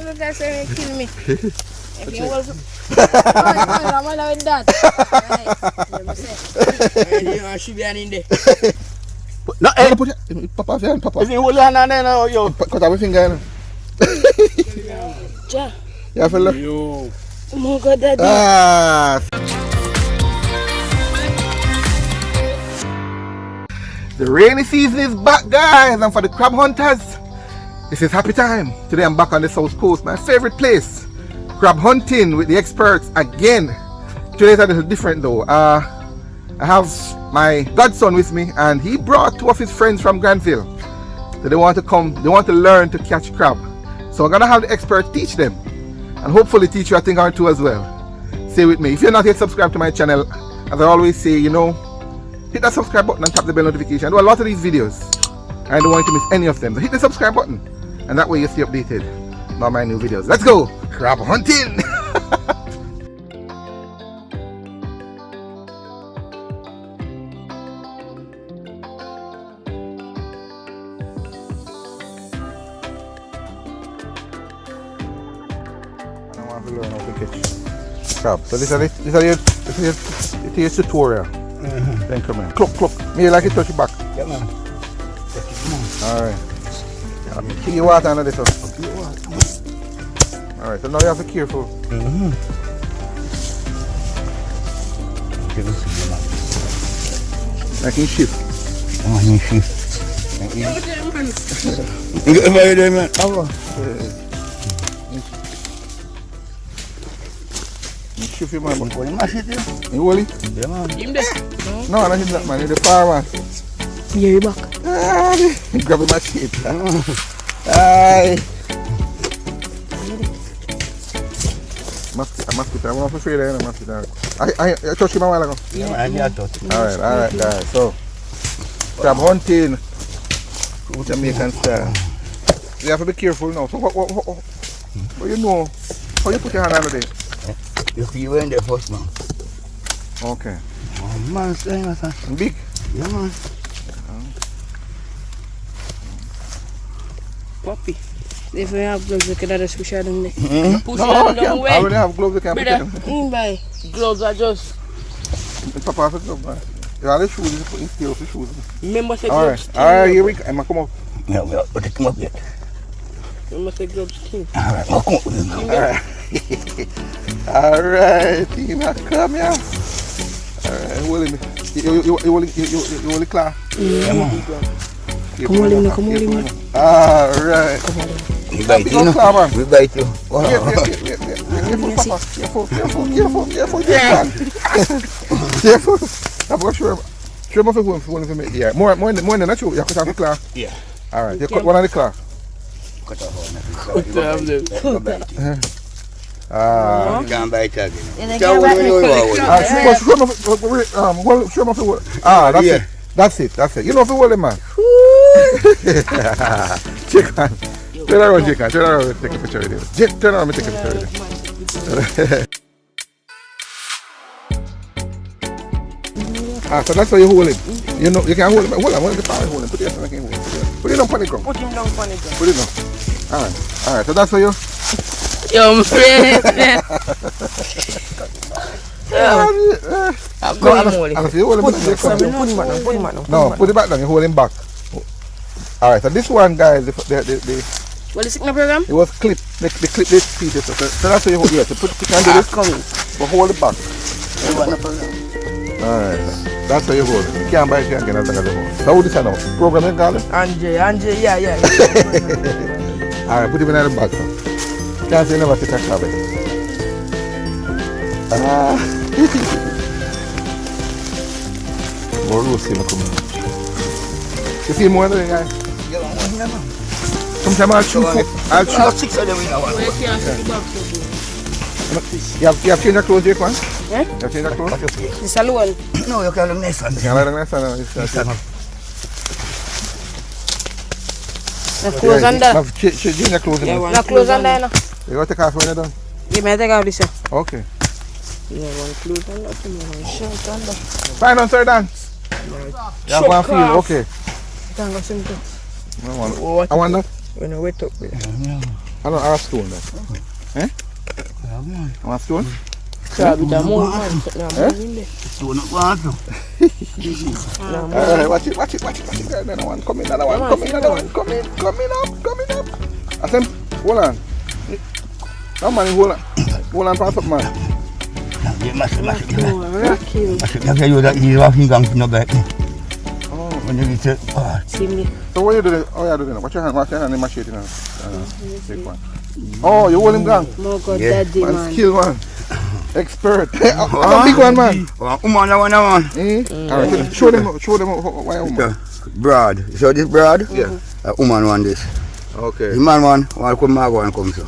Look at say kill me. If you was I'm all with that. Right. You should be in there. No, put it. Papa, Papa. If you hold on and then yo. Cut off my finger. Ja. Yeah, fella. Yo. Oh my God, Daddy. The rainy season is back, guys, and for the crab hunters, this is happy time. Today I'm back on the south coast, my favorite place, crab hunting with the experts again. Today's a little different though. I have my godson with me, and he brought 2 of his friends from Granville. So they want to learn to catch crab. So I'm gonna have the expert teach them, and hopefully teach you a thing or two as well. Stay with me. If you're not yet subscribed to my channel, as I always say, hit that subscribe button and tap the bell notification. I do a lot of these videos. I don't want you to miss any of them. So hit the subscribe button, and that way you stay updated about my new videos. Let's go! Crab hunting! I want to learn how to catch crab. So this is your tutorial. Then come in. Cluck. Me like it touch your back. Yeah, man. Alright. Keep your water under this one. Alright, so now you have to be careful. Like in shift. In shift. You get my idea, man. Shift your man. You mash it, yeah? You hold it? Yeah, man. Him there. No, not him that man. He's the far man. Yeah, you back. Grab him my shit. Aye. Mosquito. I'm not afraid of mosquito. I touched him a while ago. Yeah, man. Yeah, touch. Alright, guys. So, crab hunting. Jamaican style. You have to be careful now. So, what you know? How you put your hand under there? You see you in there first, man. Okay. Oh, man, saying that. Big? Yeah, man. Puppy. If you have gloves, you can just push it down there. Push No, it down way. I already have gloves. I can't put them. Buy gloves are just. Papa has a glove, man. You have the shoes. You put in steel for shoes. Remember say Alright, gloves. here we go. I'm going to come up. Yeah, but it come up yet. Remember say gloves clean. Alright, I'll come up with them now. Alright. Alright, team, come here. Alright, hold him. You hold the claw. Yeah, man. Come on, him. Alright. We bite you, Don't claw, man. We bite you. Wait. Careful, Papa. Careful. Careful. I'm going to show him if you want to make the more than that, you have to have the claw. Yeah. Alright, you cut one of the claw. Cut off one. Cut bite you. You can't bite again. Show him if you want. That's it. You know if you hold him, man. Jaquan. Turn around, take a picture with him. Turn around and take a picture with him. So that's how you hold him. You know, you can hold him. Hold on, the power hold him. Put it down, I can hold him. Put it on panic ground. Put him down panic ground. Put it down. Alright, so that's how you. Yo, my friend. No, put it back down, you hold him back. Alright, so this one, guys, What is it in the program? it was clipped. They clip this piece. So that's how you hold it. So you can do this, but hold it back. Alright, that's how you hold it. You can't buy it, you can't get nothing at all. So how this is now? Program you call it? Angie, yeah. Alright, put him in the bag. Can't say never take a crab. More roast him coming. You see more than that guy? Sometimes I'll choose 6 of them in one. You have changed your clothes, Jaquan? Yeah? You have changed your clothes? The salon. No, you can't look nice one. You can't let next one. The clothes under. Change your clothes. The clothes under now. You got to take off when you're done? Give me take off this. Okay. Yeah, one clothes under, one shirt under. Fine on, sir, Dan. You have one feel, okay. Tango simple. I want that. When I wait up. I don't have a stone then. Eh? Yeah, man. I want a stone? Crab with a mouth, man. Stone not want to. Watch it. Another one, come in, come in up. I said, hold on. No man, hold on, pass up, man. Yeah, mash it. Mash it. You that you have him going to back. Oh. When you get it, See me. So what you doing? Oh, you doing? Watch your hand and mash it in. Take one. Oh, you hold him gang. More God, Yeah. daddy, Man, man. skill, man. Expert. I'm a big one, man. Woman, that one. Alright, show them why a woman. Broad. So this broad? Yeah. A woman want this. Okay. The man want come go and come so.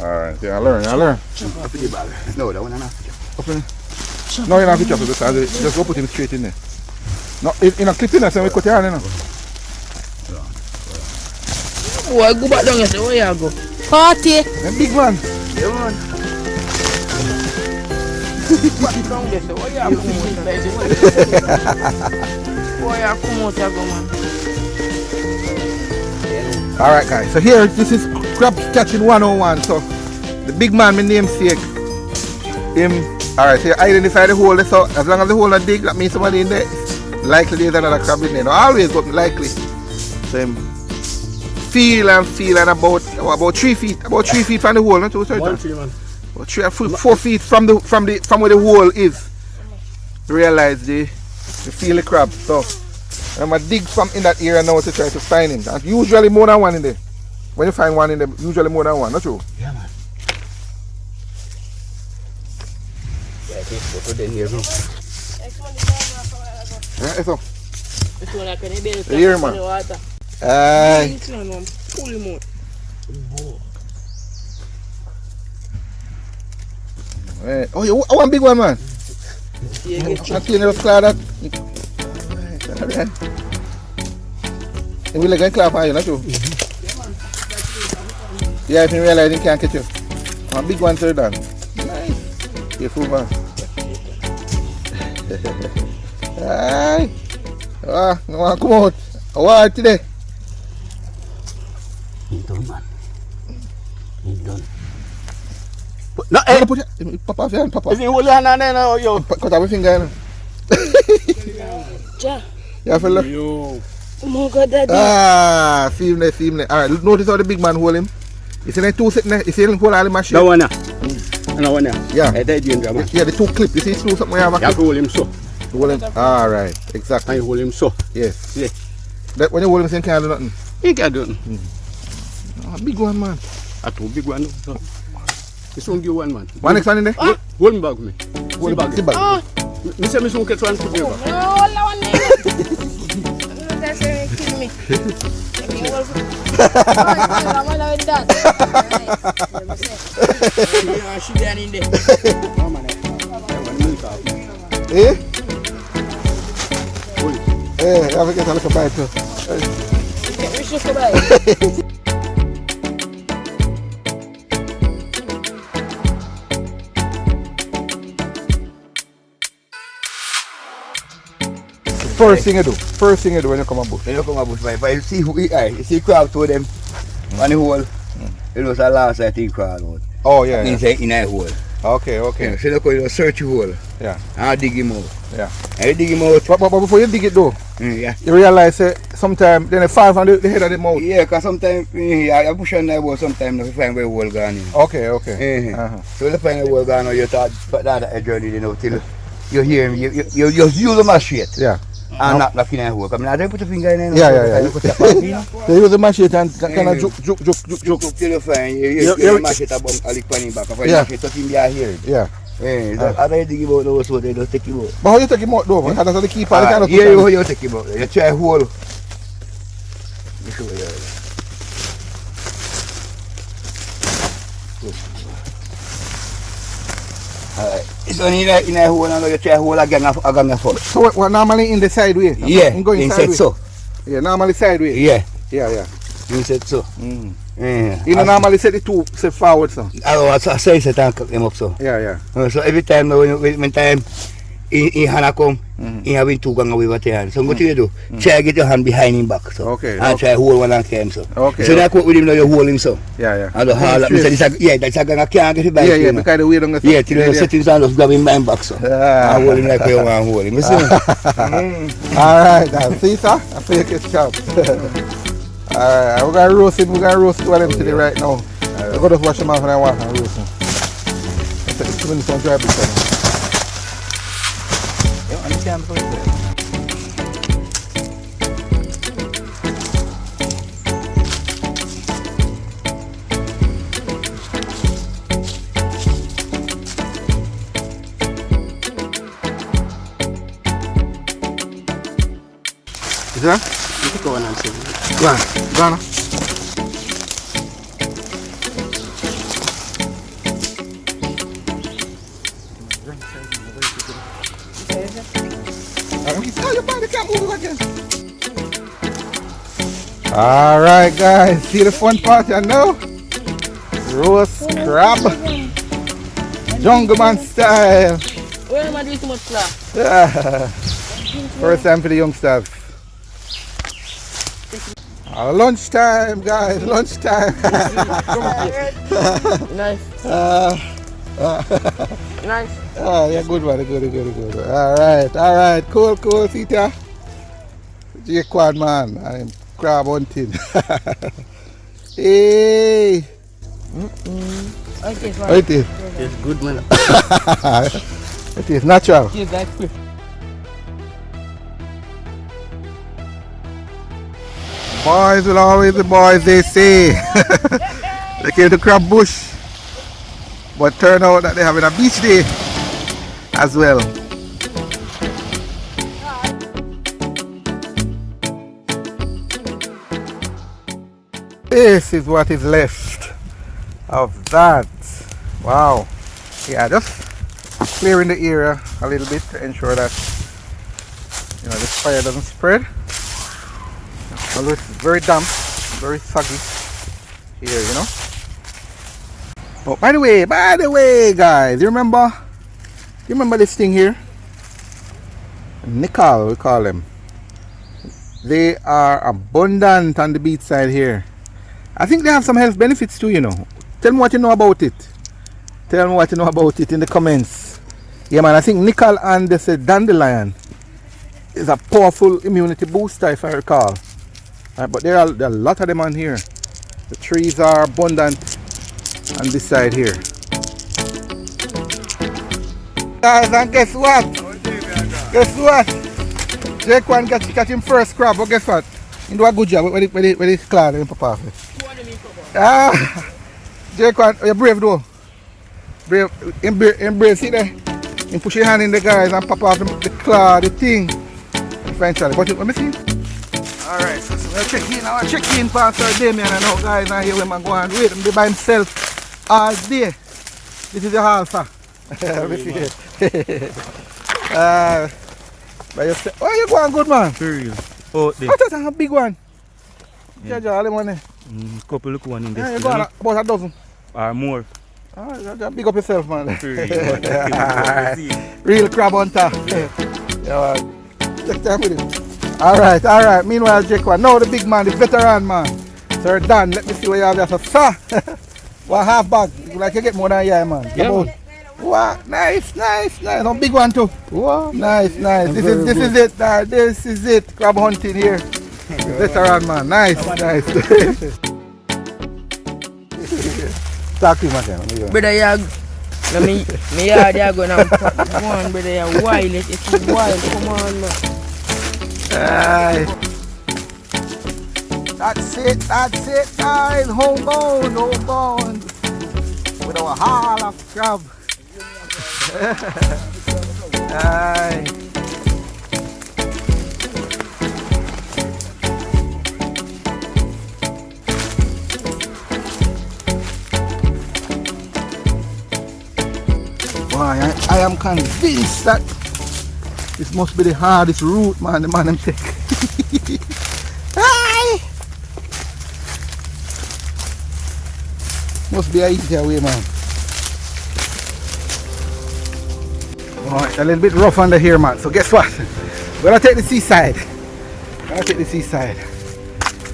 Alright, yeah, I learn. Up in the bag. No, that one not. Open it. No, you don't have to chop it because just go put him straight in there. No, in a clip in there, so we cut your hand in. Oh, I go back down and say, where you go? Party. A big man. Yeah, man. Back down there, say, where you go? Where you come out, you go, man? Alright guys, so here this is crab catching 101. So the big man, my namesake, him. Alright, so you identify the hole. So as long as the hole is dig, that means somebody in there. Likely there's another crab in there. Not always, but likely. So him feel and about 3 feet. About 3 feet from the hole, not too certain. 1 feet, man. About 4 feet from where the hole is. Realize they feel the crab. So I'm gonna dig from in that area now to try to find him. There's usually more than one in there. When you find one in there, usually more than one, not true? Yeah, man. Yeah, I think so. Then here, no. Yeah, so. This one I can build Here, man. in the water. Aye. This one, pull him out. Oh, you one big one, man. Yeah, get I clean it clear that. Alright. You will like clap on you, not true? Yeah, if you realize you can't catch you. A big one, sir, done. Nice. Careful, man. Aye. Ah, no one come out. How are you today? He's done, man. He's done. No, hey. Put it. Pop off your hand, pop off. If you hold your hand on there now, yo. Cut off your finger. Ja. Yeah, fella. Yo. Oh my God, daddy. Ah, see him there. Alright, notice how the big man hold him. You see the two sitting there? You see him hold all the machine? That one there. That one there. Yeah. That's danger, man. Yeah, the two clip. You see through something you have a You have clip? to hold him so. Hold him. Alright, exactly. And you hold him so. Yes. Yeah. That when you hold him, you can't do nothing. He can't do nothing. Ah, big one, man. A too big one. No. This one give one, man. One next one in there? Hold him back with me. Hold him back. Sit back. Oh, Me say me soon catch one put me back. no, all that one there. That's going to kill me. If you hold it. I'm all with that. Yeah, she down in there. Oh, man. Eh? Hold it. Eh, I have to get a little bite too. We should go back. First thing you do when you come on bush. When you come a bush, if you see who he is, you see crab to them on the hole. It was the last I think crab out. Oh, yeah. Inside in a hole. Okay. Yeah, so look, you search the hole. Yeah. And dig him out. Yeah. And you dig him out. But before you dig it though, Yeah. you realize sometimes then it fall from the head of the mouth. Yeah, because sometimes I push on that hole sometimes to find where the hole gone in. Okay. So you find the hole gone, you thought that a journey, you know, till you hear him, you use the machine. Yeah. And not in the hole. Come now, put your finger in there. Yeah. You put your finger in. They use the machine and kind of juk. Till you find, you machine about a lick on back. If you machine, touch him there here. Yeah. After you dig him out, so they don't take him out. But how you take him out though? Because that's the keeper. Here you take him out. You try hole. You show you. It's only in a hole and you try hole again first. So what normally in the side way? Yeah, going inside so. Yeah, normally sideways. Yeah. Yeah. Inside so. Yeah. You know normally set the two set forward so. I say set and cook them up so. Yeah. So every time when time in hand come, he having 2 gang away with your hand. So what you do? Try get your hand behind him back. So. Okay. And try hold one and carry him so. Okay. So that cut with him now you hold him so. Yeah. And the hard that's a gang I can't get it back. Yeah, because the way don't yeah, till you set his hand just grab him behind back so. And hold him like you want to hold him. You see? Alright, see sir? I feel like it's sharp. Alright, we're gonna roast him, two of them today right now. We're gonna just wash them off and I want to roast him. Let's take 2 minutes on dry before. You understand before you Is that? go on and see. Go on. Alright guys, see the fun part I know? Roast crab, jungle man style. Where am I doing too much clap? First time for the youngsters. Lunchtime guys, lunchtime. Nice. Nice. Oh yeah, good one, good. Alright, cool, see ya. Jaquan man, I'm crab hunting. Hey. Okay, fine. What it is? It's good man. It is natural. Here's that quick. Boys will always be boys, they say. They came to crab bush, but turn out that they're having a beach day as well. This is what is left of that. Wow. Yeah, just clearing the area a little bit to ensure that this fire doesn't spread. Although it's very damp, very soggy here, Oh, by the way, guys, you remember this thing here? Nickel, we call them. They are abundant on the beach side here. I think they have some health benefits too, Tell me what you know about it. Tell me what you know about it in the comments. Yeah, man, I think nickel and this dandelion is a powerful immunity booster, if I recall. But there are a lot of them on here. The trees are abundant on this side here. Guys, and guess what? Jaquan catch him first crab, but guess what? He do a good job with the cloud and papa. Jaquan, you're brave though. Brave, see there? You push your hand in the guys and pop off the claw, the thing. Eventually, but let me see. Alright, so we'll check in past our day, man. I know guys are here when man go and wait him by himself all day. This is the hall, sir. Let me see it. Oh, you going good, man? Very real. Oh, That's a big one. Yeah, all the money. Couple look one in this. Yeah, you going about a dozen. Or more. Big up yourself, man. Very real. Real crab hunter. Yeah, take time with it. Alright. Meanwhile, Jaquan, now the big man, the veteran man. Sir Dan, let me see what you have there. So, sir, 1/2 bag. Like you get more than yeah, man. Yeah, man. Wow, nice. A big one too. Wow, nice. This is it. Crab hunting here. Veteran man, nice. Talk to him again. Brother, me yard, you're going to go on, brother, you're wild. It's wild. Come on, man. That's it, guys. Homebound. With our haul of crab. Aye. Boy, I am convinced that this must be the hardest route, man. The man them take. Aye. Must be a easier way, man. Oh, it's a little bit rough under here, man. So guess what? We're gonna take the seaside.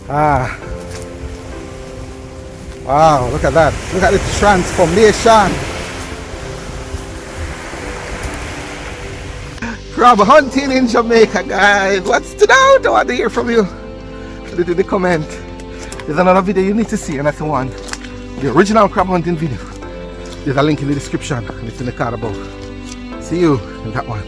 Ah. Wow, look at that. Look at the transformation. Crab hunting in Jamaica, guys. What's stood out? I want to hear from you. Put it in the comment. There's another video you need to see, and that's the one. The original crab hunting video. There's a link in the description, and it's in the card above. See you in that one.